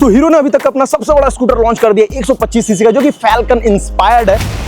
तो हीरो ने अभी तक अपना सबसे बड़ा स्कूटर लॉन्च कर दिया 125 सीसी का, जो कि फैल्कन इंस्पायर्ड है।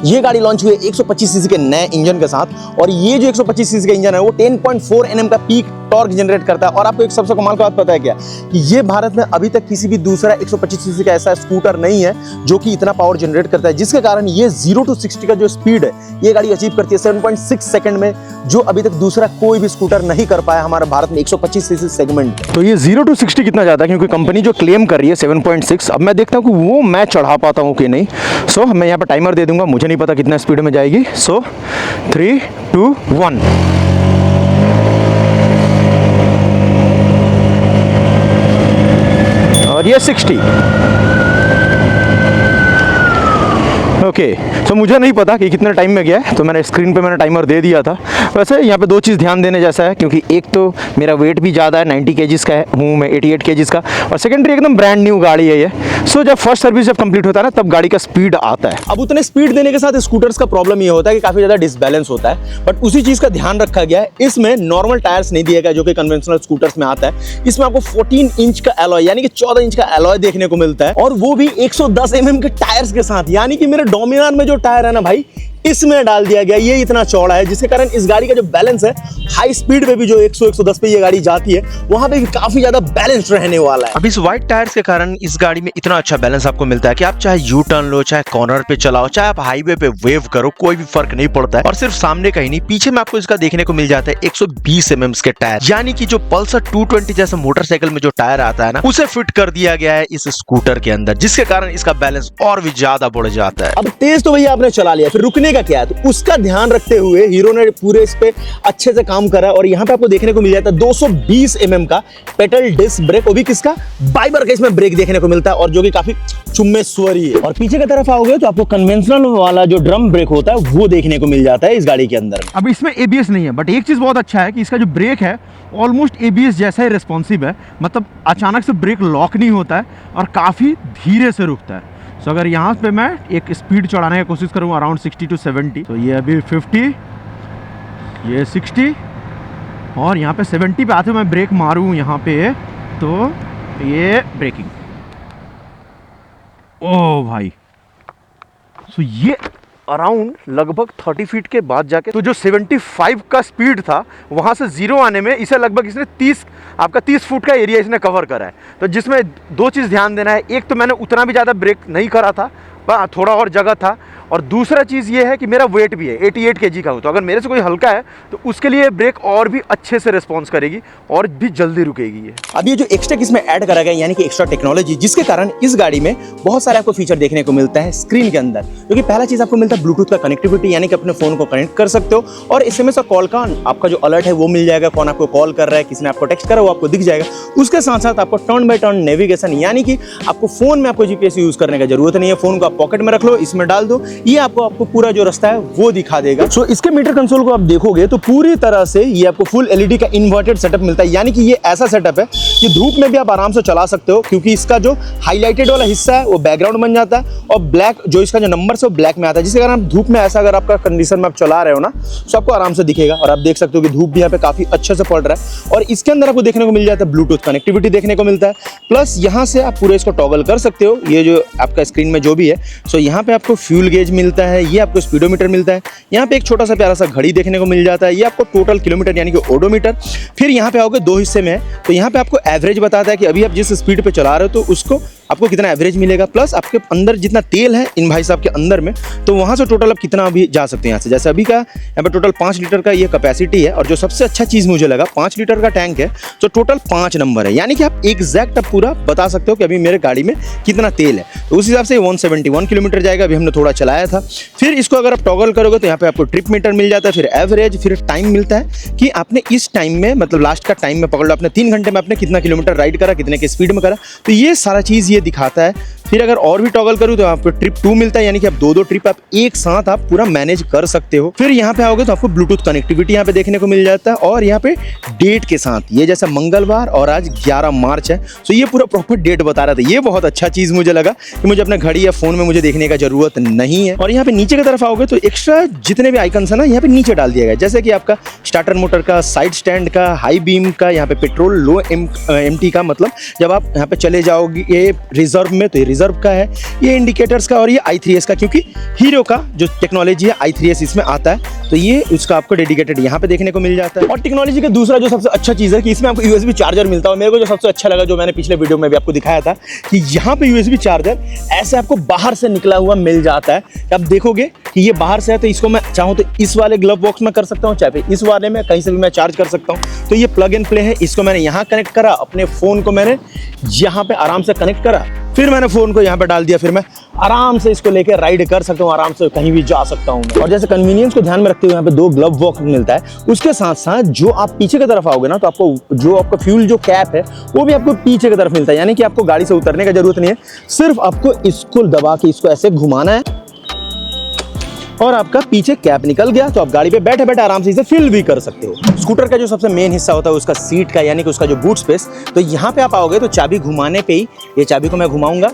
ये गाड़ी लॉन्च हुई है 125 सीसी के नए इंजन के साथ, और ये जो 125 सीसी का इंजन है वो 10.4 Nm का पीक टॉर्क जनरेट करता है। और आपको एक सबसे कमाल का बात पता है क्या, कि ये भारत में अभी तक किसी भी दूसरा 125 सीसी का ऐसा स्कूटर नहीं है जो कि इतना पावर जनरेट करता है, जिसके कारण ये 0 to 60 का जो स्पीड है ये गाड़ी अचीव करती है 7.6 सेकंड में, जो अभी तक दूसरा कोई भी स्कूटर नहीं कर पाया हमारे भारत में 125 सीसी सेगमेंट। तो ये 0 to 60 कितना जाता है, क्योंकि कंपनी जो क्लेम कर रही है 7.6, अब मैं देखता हूँ कि वो मैं चढ़ा पाता हूँ कि नहीं। सो मैं यहाँ पर टाइमर दे दूंगा, मुझे नहीं पता कितना स्पीड में जाएगी। सो 3, 2, 1। और ये 60। ओके, तो मुझे नहीं पता कि कितने टाइम में गया है, तो मैंने स्क्रीन पे टाइमर दे दिया था। वैसे यहाँ पे दो चीज़ ध्यान देने जैसा है, क्योंकि एक तो मेरा वेट भी ज़्यादा है, 90 केजीज़ का हूँ मैं, 88 केजीज़ का, और सेकेंडरी एकदम ब्रांड न्यू गाड़ी है ये। सो जब फर्स्ट सर्विस जब कंप्लीट होता है ना, तब गाड़ी का स्पीड आता है। अब उतने स्पीड देने के साथ स्कूटर्स का प्रॉब्लम ये होता है कि काफ़ी ज़्यादा डिसबैलेंस होता है, बट उसी चीज़ का ध्यान रखा गया है। इसमें नॉर्मल टायर्स नहीं दिया गया जो कि कन्वेंशनल स्कूटर्स में आता है। इसमें आपको 14 इंच का एलॉय यानी कि 14 इंच का एलॉय देखने को मिलता है, और वो भी 110 mm के टायर्स के साथ, यानी कि मेरे डोमिनार में जो टायर है ना भाई, इसमें डाल दिया गया। ये इतना चौड़ा है, जिसके कारण इस गाड़ी का जो बैलेंस है, हाई स्पीड पे भी जो 100-110 पे ये गाड़ी जाती है, वहां पे भी काफी ज्यादा बैलेंस रहने वाला है। अब इस वाइड टायर्स के कारण इस गाड़ी में इतना अच्छा बैलेंस आपको मिलता है कि आप चाहे यू टर्न लो, चाहे कॉर्नर पे चलाओ, चाहे आप हाईवे पे वेव करो, कोई भी फर्क नहीं पड़ता है। और सिर्फ सामने का ही नहीं, पीछे में आपको इसका देखने को मिल जाता है 120 mm के टायर, यानी कि जो पल्सर 220 जैसे मोटरसाइकिल में जो टायर आता है ना, उसे फिट कर दिया गया है इस स्कूटर के अंदर, जिसके कारण इसका बैलेंस और भी ज्यादा बढ़ जाता है। अब तेज तो भैया आपने चला लिया, फिर रुकने का क्या है, तो उसका ध्यान रखते हुए हीरो ने पूरे इस पे अच्छे से काम करा। और यहाँ पे आपको देखने को मिल जाता है 220 mm का पेडल डिस्क ब्रेक, वो भी किसका, बाइबर का इसमें ब्रेक देखने को मिलता है, और जो कि काफी चुम्मेश्वरी है। और पीछे की तरफ आओगे तो आपको कन्वेंशनल वाला जो ड्रम ब्रेक होता है वो देखने को मिल जाता है इस गाड़ी के अंदर। अब इसमें ABS नहीं है, बट एक चीज बहुत अच्छा है कि इसका जो ब्रेक है ऑलमोस्ट ABS जैसा ही रिस्पॉन्सिव है, मतलब अचानक से ब्रेक लॉक नहीं होता है और काफी धीरे से रुकता है। सो अगर यहाँ पे मैं एक स्पीड चढ़ाने की कोशिश करूँ अराउंड 60 to 70, तो ये अभी 50, ये 60, और यहाँ पे 70 पे आते हुए मैं ब्रेक मारूँ यहाँ पे, तो ये ब्रेकिंग, ओ भाई। सो ये अराउंड लगभग 30 फीट के बाद जाके, तो जो 75 का स्पीड था वहाँ से 0 आने में इसे लगभग इसने 30 फुट का एरिया इसने कवर करा है। तो जिसमें दो चीज़ ध्यान देना है, एक तो मैंने उतना भी ज़्यादा ब्रेक नहीं करा था, थोड़ा और जगह था, और दूसरा चीज़ ये है कि मेरा वेट भी है 88 kg का हूँ, तो अगर मेरे से कोई हल्का है तो उसके लिए ब्रेक और भी अच्छे से रिस्पॉन्स करेगी और भी जल्दी रुकेगी ये। अब ये जो एक्स्ट्रा इसमें ऐड करा गया यानी कि एक्स्ट्रा टेक्नोलॉजी, जिसके कारण इस गाड़ी में बहुत सारे आपको फीचर देखने को मिलता है स्क्रीन के अंदर। क्योंकि पहला चीज़ आपको मिलता है ब्लूटूथ का कनेक्टिविटी, यानी कि अपने फोन को कनेक्ट कर सकते हो, और SMS का कॉल का आपका जो अलर्ट है वो मिल जाएगा, कौन आपको कॉल कर रहा है, किसने आपको टेक्स्ट करा वो आपको दिख जाएगा। उसके साथ साथ आपको टर्न बाय टर्न नेविगेशन, यानी कि आपको फोन में आपको GPS यूज करने की जरूरत नहीं है, फोन को आप पॉकेट में रख लो, इसमें डाल दो, ये आपको पूरा जो रास्ता है वो दिखा देगा। सो इसके मीटर कंसोल को आप देखोगे तो पूरी तरह से ये आपको फुल LED का इन्वर्टेड सेटअप मिलता है, यानी कि ये ऐसा सेटअप है कि धूप में भी आप आराम से चला सकते हो, क्योंकि इसका जो हाईलाइटेड वाला हिस्सा है वो बैकग्राउंड बन जाता है, और ब्लैक जो इसका जो नंबर है वो ब्लैक में आता है, जिसके कारण आप धूप में ऐसा अगर आपका कंडीशन में आप चला रहे हो ना, तो आपको आराम से दिखेगा। और आप देख सकते हो कि धूप भी यहाँ पे काफी अच्छे से पड़ रहा है। और इसके अंदर आपको देखने को मिल जाता है ब्लूटूथ कनेक्टिविटी देखने को मिलता है, प्लस यहाँ से आप पूरे इसको टॉगल कर सकते हो, ये जो आपका स्क्रीन में जो भी है। सो यहाँ पे आपको फ्यूल गेज मिलता है, ये आपको स्पीडोमीटर मिलता है, यहाँ पे एक छोटा सा प्यारा सा घड़ी देखने को मिल जाता है, ये आपको टोटल किलोमीटर यानी कि ओडोमीटर। फिर यहाँ पे आओगे दो हिस्से में है, तो यहाँ पे आपको एवरेज बताता है कि अभी आप जिस स्पीड पे चला रहे हो तो उसको आपको कितना एवरेज मिलेगा, प्लस आपके अंदर जितना तेल है इन भाई साहब के अंदर में, तो वहाँ से टोटल आप कितना भी जा सकते हैं यहाँ से। जैसे अभी का यहाँ पे टोटल 5 लीटर का ये कैपेसिटी है, और जो सबसे अच्छा चीज़ मुझे लगा 5 लीटर का टैंक है, तो टोटल 5 नंबर है, यानी कि आप एग्जैक्ट आप पूरा बता सकते हो कि अभी मेरे गाड़ी में कितना तेल है। तो उस हिसाब से 171 किलोमीटर जाएगा, अभी हमने थोड़ा चलाया था। फिर इसको अगर आप टॉगल करोगे तो यहाँ पे आपको ट्रिप मीटर मिल जाता है, फिर एवरेज, फिर टाइम मिलता है कि आपने इस टाइम में, मतलब लास्ट का टाइम में पकड़ लो, आपने 3 घंटे में आपने कितना किलोमीटर राइड करा, कितने के स्पीड में करा, तो ये सारा चीज़ ये दिखाता है। फिर अगर और भी टॉगल करूँ तो आपको ट्रिप 2 मिलता है, यानी कि आप 2-2 ट्रिप आप एक साथ आप पूरा मैनेज कर सकते हो। फिर यहाँ पे आओगे तो आपको ब्लूटूथ कनेक्टिविटी यहाँ पे देखने को मिल जाता है, और यहाँ पे डेट के साथ, ये जैसा मंगलवार और आज 11 मार्च है, तो ये पूरा प्रॉपर डेट बता रहा था। ये बहुत अच्छा चीज़ मुझे लगा कि मुझे अपने घड़ी या फोन में मुझे देखने का जरूरत नहीं है। और यहाँ पे नीचे की तरफ आओगे तो एक्स्ट्रा जितने भी आइकन्स है ना, यहाँ पे नीचे डाल दिया गया, जैसे कि आपका स्टार्टर मोटर का, साइड स्टैंड का, हाई बीम का, यहाँ पे पेट्रोल लो एमटी का, मतलब जब आप यहाँ पे चले जाओगे ये रिजर्व में तो ये रिजर्व का है, ये इंडिकेटर्स का, और ये i3s का, क्योंकि हीरो का जो टेक्नोलॉजी है i3s इसमें आता है, तो ये उसका आपको डेडिकेटेड यहाँ पे देखने को मिल जाता है। और टेक्नोलॉजी का दूसरा जो सबसे अच्छा चीज़ है कि इसमें आपको USB चार्जर मिलता है। मेरे को जो सबसे अच्छा लगा, जो मैंने पिछले वीडियो में भी आपको दिखाया था, कि यहाँ पे USB चार्जर ऐसे आपको बाहर से निकला हुआ मिल जाता है। आप देखोगे कि ये बाहर से है, तो इसको मैं चाहूँ तो इस वाले ग्लव बॉक्स में कर सकता हूँ, चाहे इस वाले में, कहीं से भी मैं चार्ज कर सकता हूँ। तो ये प्लग एंड प्ले है, इसको मैंने यहाँ कनेक्ट करा, अपने फ़ोन को मैंने यहाँ पे आराम से कनेक्ट करा, फिर मैंने फ़ोन को यहाँ पे डाल दिया, फिर मैं आराम से इसको लेकर राइड कर सकता हूँ, आराम से कहीं भी जा सकता हूँ। और जैसे कन्वीनियंस को ध्यान में रखते हुए यहाँ पे 2 ग्लव बॉक्स मिलता है। उसके साथ साथ जो आप पीछे की तरफ आओगे ना, तो आपको जो आपका फ्यूल जो कैप है वो भी आपको पीछे की तरफ मिलता है, यानी कि आपको गाड़ी से उतरने का जरूरत नहीं है, सिर्फ आपको इसको दबा के इसको ऐसे घुमाना है और आपका पीछे कैप निकल गया, तो आप गाड़ी पे बैठे बैठे आराम से इसे फिल भी कर सकते हो। स्कूटर का जो सबसे मेन हिस्सा होता है उसका सीट का, यानी कि उसका जो बूट स्पेस, तो यहाँ पे आप आओगे तो चाबी घुमाने पे ही, ये चाबी को मैं घुमाऊंगा,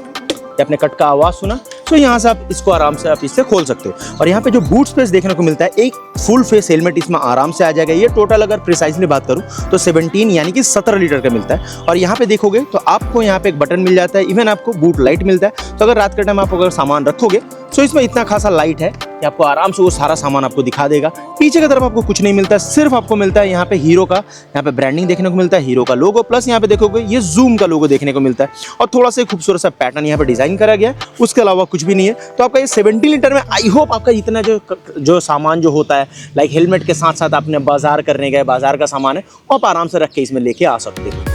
आपने कट का आवाज़ सुना, तो यहाँ से आप इसको आराम से आप इससे खोल सकते हो। और यहाँ पे जो बूट स्पेस देखने को मिलता है, एक फुल फेस हेलमेट इसमें आराम से आ जाएगा। ये टोटल अगर प्रिसाइजली बात करूँ तो 17 यानी कि 17 लीटर का मिलता है। और यहाँ पे देखोगे तो आपको यहाँ पे एक बटन मिल जाता है, इवन आपको बूट लाइट मिलता है। तो अगर रात के टाइम आप अगर सामान रखोगे तो इसमें इतना खासा लाइट है कि आपको आराम से वो सारा सामान आपको दिखा देगा। पीछे की तरफ आपको कुछ नहीं मिलता है, सिर्फ आपको मिलता है यहाँ पे हीरो का, यहाँ पे ब्रांडिंग देखने को मिलता है, हीरो का लोगो, प्लस यहाँ पे देखोगे ये जूम का लोगो देखने को मिलता है, और थोड़ा सा खूबसूरत सा पैटर्न यहाँ पे डिजाइन करा गया है। उसके अलावा कुछ भी नहीं है। तो आपका ये 17 लीटर में आई होप आपका इतना जो सामान जो होता है, लाइक हेलमेट के साथ साथ आपने बाजार करने गए, बाजार का सामान है, आप आराम से रख के इसमें लेके आ सकते हो।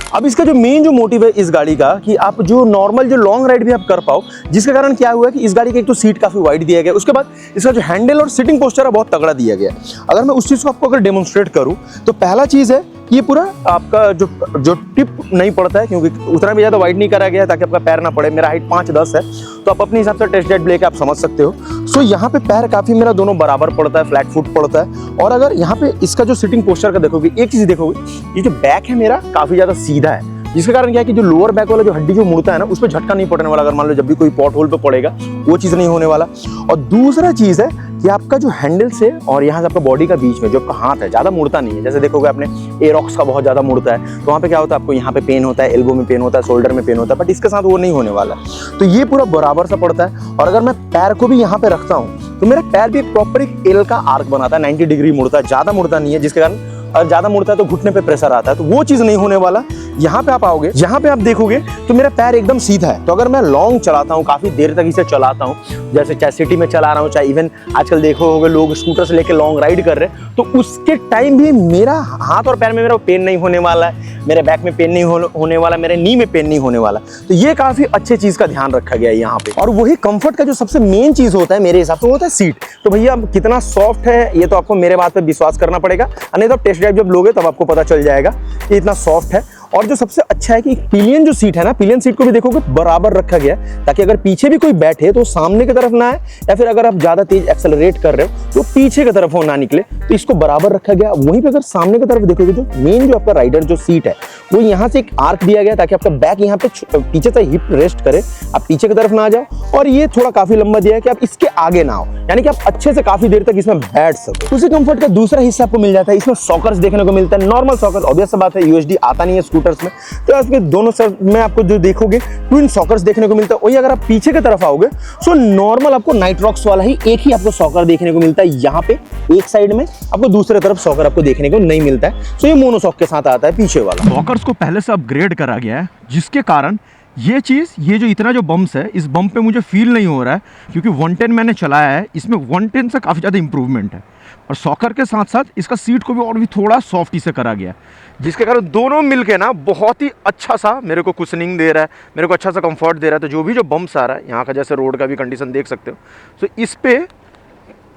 अब इसका जो मेन जो मोटिव है इस गाड़ी का, कि आप जो नॉर्मल जो लॉन्ग राइड भी आप कर पाओ, जिसके कारण क्या हुआ है कि इस गाड़ी की एक तो सीट काफ़ी वाइड दिया गया है, उसके बाद इसका जो हैंडल और सिटिंग पोस्चर है बहुत तगड़ा दिया गया है। अगर मैं उस चीज़ को आपको अगर डेमोन्स्ट्रेट करूँ तो पहला चीज़ है कि ये पूरा आपका जो टिप नहीं पड़ता है, क्योंकि उतना भी ज़्यादा वाइड नहीं करा गया है ताकि आपका पैर ना पड़े। मेरा हाइट 5'10" है, तो आप अपने हिसाब से टेस्ट ड्राइव लेके आप समझ सकते हो। सो यहाँ पे पैर काफ़ी मेरा दोनों बराबर पड़ता है, फ्लैट फुट पड़ता है। और अगर यहाँ पे इसका जो सिटिंग पोस्चर का देखोगे, एक चीज़ देखोगे, ये जो बैक है मेरा काफ़ी ज़्यादा सीधा है, जिसके कारण क्या है कि जो लोअर बैक वाला जो हड्डी जो मुड़ता है ना, उस पर झटका नहीं पड़ने वाला। अगर मान लो जब भी कोई पॉट होल पे पड़ेगा, वो चीज़ नहीं होने वाला। और दूसरा चीज़ है कि आपका जो हैंडल से और यहाँ से आपका बॉडी का बीच में जो आपका हाथ है ज़्यादा मुड़ता नहीं है। जैसे देखोगे आपने एरोक्स का बहुत ज़्यादा मुड़ता है, तो वहाँ पे क्या होता है, आपको यहाँ पे पेन होता है, एल्बो में पेन होता है, शोल्डर में पेन होता है, बट इसके साथ वो नहीं होने वाला। तो ये पूरा बराबर सा पड़ता है। और अगर मैं पैर को भी यहाँ पे रखता हूँ तो मेरा पैर भी एक प्रॉपर एक एल का आर्क बनाता है, 90 डिग्री मुड़ता है, ज़्यादा मुड़ता नहीं है, जिसके कारण अगर ज़्यादा मुड़ता है तो घुटने पे प्रेशर आता है, तो वो चीज़ नहीं होने वाला। यहाँ पे आप आओगे, यहाँ पे आप देखोगे तो मेरा पैर एकदम सीधा है। तो अगर मैं लॉन्ग चलाता हूँ, काफ़ी देर तक इसे चलाता हूँ, जैसे चाहे सिटी में चला रहा हूँ, चाहे इवन आजकल देखो होगे लोग स्कूटर से लेकर लॉन्ग राइड कर रहे हैं, तो उसके टाइम भी मेरा हाथ और पैर में मेरा पेन नहीं होने वाला है, मेरे बैक में पेन नहीं होने वाला, मेरे नी में पेन नहीं होने वाला। तो ये काफ़ी अच्छे चीज़ का ध्यान रखा गया है यहाँ पे। और वही कंफर्ट का जो सबसे मेन चीज़ होता है मेरे हिसाब से, वो होता है सीट। तो भैया कितना सॉफ्ट है ये तो आपको मेरे बात पे विश्वास करना पड़ेगा, नहीं तो आप टेस्ट ड्राइव जब लोगे तब आपको पता चल जाएगा कि इतना सॉफ्ट है। और जो सबसे अच्छा है कि पिलियन जो सीट है ना, पिलियन सीट को भी देखोगे बराबर रखा गया है, ताकि अगर पीछे भी कोई बैठे तो सामने की तरफ ना आए, या फिर अगर आप ज़्यादा तेज एक्सेलरेट कर रहे हो तो पीछे की तरफ हो ना निकले, तो इसको बराबर रखा गया। वहीं पे अगर सामने की तरफ देखोगे, जो मेन जो आपका राइडर जो सीट है, वो यहाँ से एक आर्क दिया गया ताकि आपका बैक यहाँ पे पीछे से हिप रेस्ट करे, आप पीछे की तरफ ना आ जाओ। और ये थोड़ा काफ़ी लंबा दिया है कि आप इसके आगे ना हो, यानी कि आप अच्छे से काफ़ी देर तक इसमें बैठ सको। उसी कंफर्ट का दूसरा हिस्सा आपको मिल जाता है, इसमें सॉकर्स देखने को मिलता है, नॉर्मल सॉकर। ऑब्वियस सा बात है, यूएसडी आता नहीं है स्कूटर्स में। तो आपके दोनों साइड में आपको जो देखोगे ट्विन सॉकर्स देखने को मिलता है। वही अगर आप पीछे की तरफ आओगे सो नॉर्मल आपको नाइट्रॉक्स वाला ही एक ही आपको सॉकर देखने को मिलता है यहाँ पे एक साइड में, आपको दूसरे तरफ सॉकर आपको देखने को नहीं मिलता है। सो ये मोनोसॉक के साथ आता है पीछे वाला। सॉकर्स को पहले से अपग्रेड करा गया है, जिसके कारण ये चीज़, ये जो इतना जो बम्प्स है, इस बम्प पे मुझे फील नहीं हो रहा है, क्योंकि 110 मैंने चलाया है, इसमें 110 से काफ़ी ज़्यादा इंप्रूवमेंट है। और सॉकर के साथ साथ इसका सीट को भी और भी थोड़ा सॉफ्टी से करा गया है, जिसके कारण दोनों मिलके ना बहुत ही अच्छा सा मेरे को कुशनिंग दे रहा है, मेरे को अच्छा सा कंफर्ट दे रहा है। तो जो भी जो बम्प्स आ रहा है यहाँ का, जैसे रोड का भी कंडीशन देख सकते हो, तो इस पर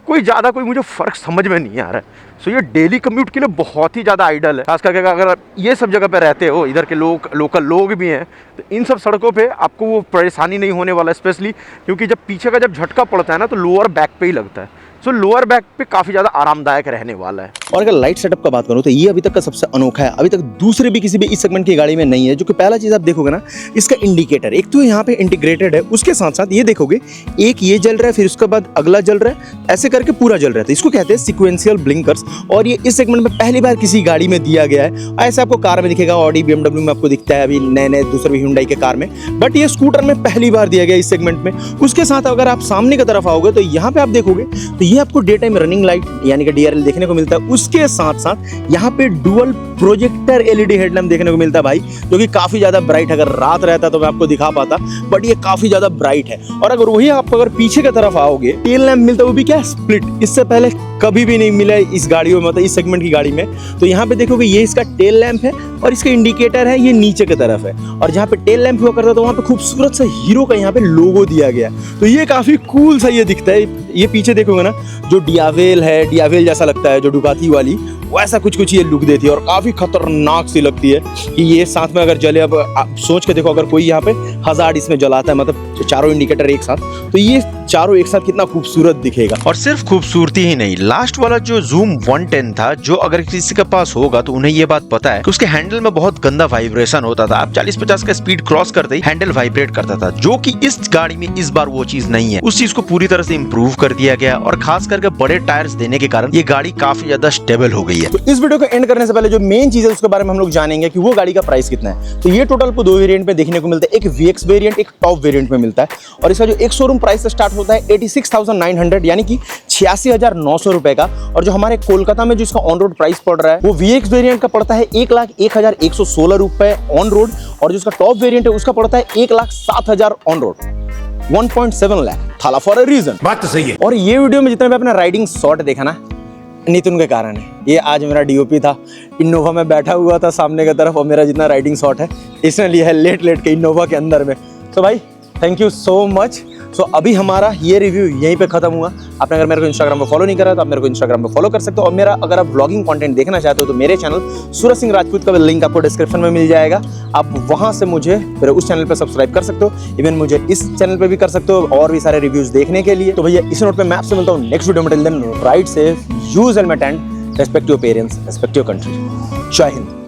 कोई ज़्यादा कोई मुझे फ़र्क समझ में नहीं आ रहा है। सो ये डेली कम्यूट के लिए बहुत ही ज़्यादा आइडल है, खास करके अगर आप ये सब जगह पे रहते हो, इधर के लोकल लोग भी हैं, तो इन सब सड़कों पे आपको वो परेशानी नहीं होने वाला, स्पेशली क्योंकि जब पीछे का जब झटका पड़ता है ना तो लोअर बैक पे ही लगता है। सो लोअर बैक पे काफ़ी ज़्यादा आरामदायक रहने वाला है। और अगर लाइट सेटअप का बात करूं तो ये अभी तक का सबसे अनोखा है, अभी तक दूसरे भी किसी भी इस सेगमेंट की गाड़ी में नहीं है। जो कि पहला चीज़ आप देखोगे ना, इसका इंडिकेटर एक तो यहाँ पे इंटीग्रेटेड है, उसके साथ साथ ये देखोगे एक ये जल रहा है, फिर उसके बाद अगला जल रहा है, ऐसे करके पूरा जल रहा है। तो इसको कहते हैं सिक्वेंशियल ब्लिंकर्स, और ये इस सेगमेंट में पहली बार किसी गाड़ी में दिया गया है। ऐसे आपको कार में दिखेगा, ऑडी BMW में आपको दिखता है, अभी नए नए दूसरे ह्यूंडई के कार में, बट ये स्कूटर में पहली बार दिया गया इस सेगमेंट में। उसके साथ अगर आप सामने की तरफ आओगे तो यहाँ पे आप देखोगे तो ये आपको डे टाइम रनिंग लाइट यानी कि DRL देखने को मिलता है। उसके साथ साथ यहाँ पे डुअल प्रोजेक्टर LED हेडलैम्प देखने को मिलता है भाई, जो कि काफी ज्यादा ब्राइट है। अगर रात रहता तो मैं आपको दिखा पाता, बट ये काफी ज्यादा ब्राइट है। और अगर वही आप अगर पीछे की तरफ आओगे, टेल लैम्प मिलता है, वो भी क्या स्प्लिट, इससे पहले कभी भी नहीं मिला इस गाड़ियों में, मतलब इस सेगमेंट की गाड़ी में। तो यहाँ पे देखोगे ये इसका टेल लैम्प है और इसका इंडिकेटर है ये नीचे की तरफ है, और जहाँ पे टेल लैम्प हुआ करता है तो वहाँ पे खूबसूरत सा हीरो का यहाँ पे लोगो दिया गया। तो ये काफी कूल सा ये दिखता है। ये पीछे देखोगे ना, जो डियावेल है, डियावेल जैसा लगता है जो डुकाती वाली, वैसा कुछ ये लुक देती है और काफी खतरनाक सी लगती है कि ये साथ में अगर जले। अब आप सोच के देखो, अगर कोई यहाँ पे हजार्ड इसमें जलाता है, मतलब चारों इंडिकेटर एक साथ, तो ये चारों एक साथ कितना खूबसूरत दिखेगा। और सिर्फ खूबसूरती ही नहीं, लास्ट वाला जो जूम 110 था, जो अगर किसी के पास होगा तो उन्हें ये बात पता है कि उसके हैंडल में बहुत गंदा वाइब्रेशन होता था। आप 40-50 का स्पीड क्रॉस करते ही हैंडल वाइब्रेट करता था, जो कि इस गाड़ी में इस बार वो चीज नहीं है। उस चीज को पूरी तरह से इम्प्रूव कर दिया गया, और खास करके बड़े टायर्स देने के कारण ये गाड़ी काफी ज्यादा स्टेबल हो गई है। तो इस वीडियो को एंड करने से पहले जो मेन चीज है उसके बारे में हम लोग जानेंगे कि वो गाड़ी का प्राइस कितना है। तो ये टोटल को 2 वेरिएंट में देखने को मिलता है, एक VX वेरिएंट, एक टॉप वेरिएंट में मिलता है। और इसका जो एक शोरूम प्राइस स्टार्ट होता है 86,900 यानी कि 86,900 रुपए का। और जो हमारे कोलकाता में जो इसका ऑन रोड प्राइस पड़ रहा है वो VX वेरिएंट का पड़ता है 1,01,116 रुपए ऑन रोड, और जो इसका टॉप वेरिएंट है उसका पड़ता है 1,07,000 ऑन रोड, 1.7 लाख। थाला फॉर अ रीजन। बात तो सही है। और ये वीडियो में जितना भी अपना राइडिंग शॉट देखा ना, नितिन के कारण है। ये आज मेरा DOP था, इनोवा में बैठा हुआ था सामने की तरफ, और मेरा जितना राइडिंग शॉट है इसने लिया है लेट के इनोवा के अंदर में। तो भाई थैंक यू सो मच। सो अभी हमारा ये रिव्यू यहीं पे खत्म हुआ। आपने अगर मेरे को इंस्टाग्राम पे फॉलो नहीं करा तो आप मेरे को इंस्टाग्राम पे फॉलो कर सकते हो, और मेरा अगर आप व्लॉगिंग कंटेंट देखना चाहते हो तो मेरे चैनल सूरज सिंह राजपूत का लिंक आपको डिस्क्रिप्शन में मिल जाएगा। आप वहां से मुझे मेरे उस चैनल पे सब्सक्राइब कर सकते हो, इवन मुझे इस चैनल पे भी कर सकते हो और भी सारे रिव्यूज देखने के लिए। तो भैया इस नोट पे मैं आपसे मिलता हूँ नेक्स्ट वीडियो में। Till then ride safe, use helmet and respect your parents, respect your country. जय हिंद।